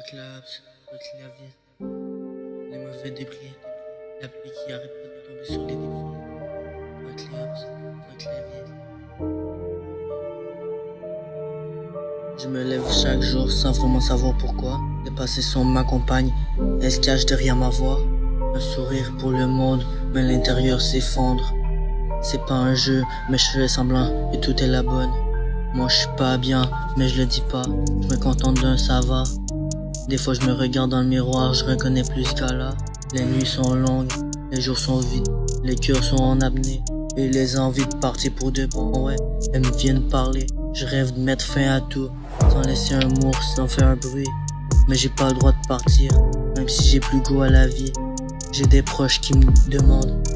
Claps, clavier, les mauvais débris, la pluie qui arrête pas de tomber sur les débris. Claps, clavier. Je me lève chaque jour sans vraiment savoir pourquoi. Les passés sont ma compagne, elle se cache derrière ma voix. Un sourire pour le monde, mais l'intérieur s'effondre. C'est pas un jeu, mais je fais semblant et tout est la bonne. Moi je suis pas bien, mais je le dis pas. Je me contente d'un ça va. Des fois je me regarde dans le miroir, je reconnais plus ce gars-là. Les nuits sont longues, les jours sont vides, les cœurs sont en apnée. Et les envies de partir pour de bon, ouais, elles me viennent parler. Je rêve de mettre fin à tout, sans laisser un mot, sans faire un bruit. Mais j'ai pas le droit de partir, même si j'ai plus goût à la vie. J'ai des proches qui me demandent,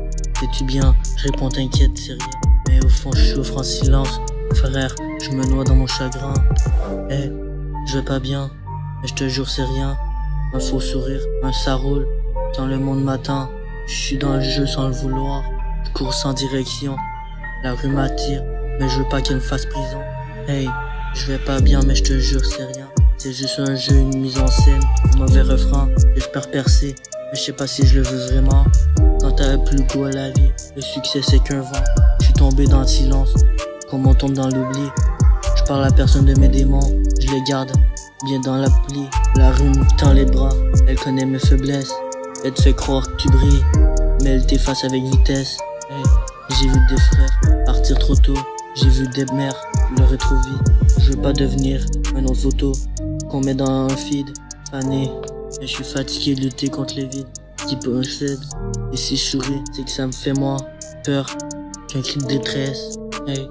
es-tu bien? Je réponds t'inquiète, c'est rien. Mais au fond je souffre en silence, frère, je me noie dans mon chagrin. Eh, je vais pas bien. Mais je te jure c'est rien, un faux sourire, ça roule, quand le monde m'attend, je suis dans le jeu sans le vouloir, je cours sans direction, la rue m'attire, mais je veux pas qu'elle me fasse prison. Hey, je vais pas bien mais je te jure c'est rien, c'est juste un jeu, une mise en scène, un mauvais refrain, j'espère percer, mais je sais pas si je le veux vraiment. Quand t'as plus goût à la vie, le succès c'est qu'un vent, je suis tombé dans le silence, comme on tombe dans l'oubli. Je parle à personne de mes démons, je les garde bien dans la pli. La rue me tend les bras, elle connaît mes faiblesses. Elle te fait croire que tu brilles, mais elle t'efface avec vitesse. Hey, j'ai vu des frères partir trop tôt, j'ai vu des mères pleurer trop vite. Je veux pas devenir un autre photo qu'on met dans un feed. Fané, mais je suis fatigué de lutter contre les vides qui possèdent. Et si je souris, c'est que ça me fait moi peur qu'un cri de détresse. Hey,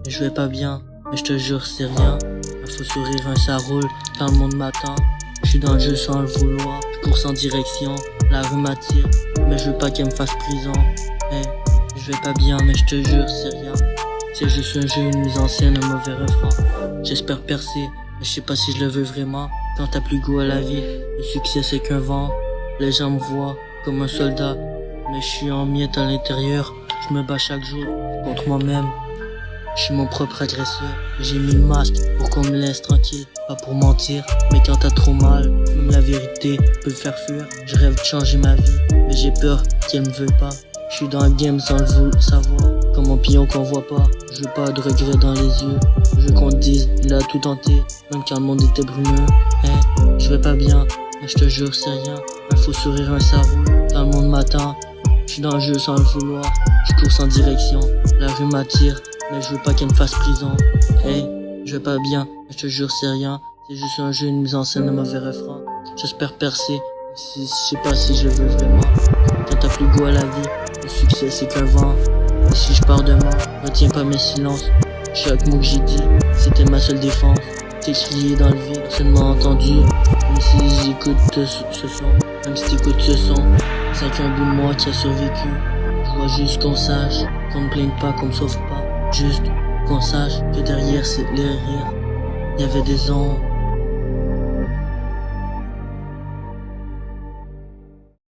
je vais pas bien, mais je te jure c'est rien. Un faux sourire, ça roule, quand le monde m'attend. Je suis dans le jeu sans le vouloir, je cours sans direction, la rue m'attire, mais je veux pas qu'elle me fasse prison. Hey, je vais pas bien, mais je te jure c'est rien. C'est juste un jeu, une mise en scène, un mauvais refrain. J'espère percer, mais je sais pas si je le veux vraiment. Quand t'as plus goût à la vie, le succès c'est qu'un vent. Les gens me voient comme un soldat, mais je suis en miettes à l'intérieur. Je me bats chaque jour contre moi-même. Je suis mon propre agresseur, j'ai mis le masque pour qu'on me laisse tranquille, pas pour mentir, mais quand t'as trop mal, même la vérité peut le faire fuir. Je rêve de changer ma vie, mais j'ai peur qu'elle me veuille pas. Je suis dans le game sans le savoir, comme un pion qu'on voit pas. Je veux pas de regrets dans les yeux, je veux qu'on te dise, il a tout tenté, même quand le monde était brumeux. Hey, je vais pas bien, mais je te jure c'est rien, un faux sourire, ça roule, quand le monde m'attend. Je suis dans le jeu sans le vouloir, je cours sans direction, la rue m'attire, mais je veux pas qu'elle me fasse prison. Hey, je vais pas bien, mais je te jure c'est rien. C'est juste un jeu, une mise en scène, un mauvais refrain. J'espère percer, je sais pas si je veux vraiment. Quand t'as plus goût à la vie, le succès c'est qu'un vent. Et si je pars demain, retiens pas mes silences. Chaque mot que j'ai dit, c'était ma seule défense. T'es crié dans le vide, personne m'a entendu. Même si j'écoute ce son, même si t'écoutes ce son, c'est qu'un bout de moi qui a survécu. Je vois juste qu'on sache, qu'on me plaigne pas, qu'on me sauve pas. Juste qu'on sache que derrière les rires, y avait des ombres.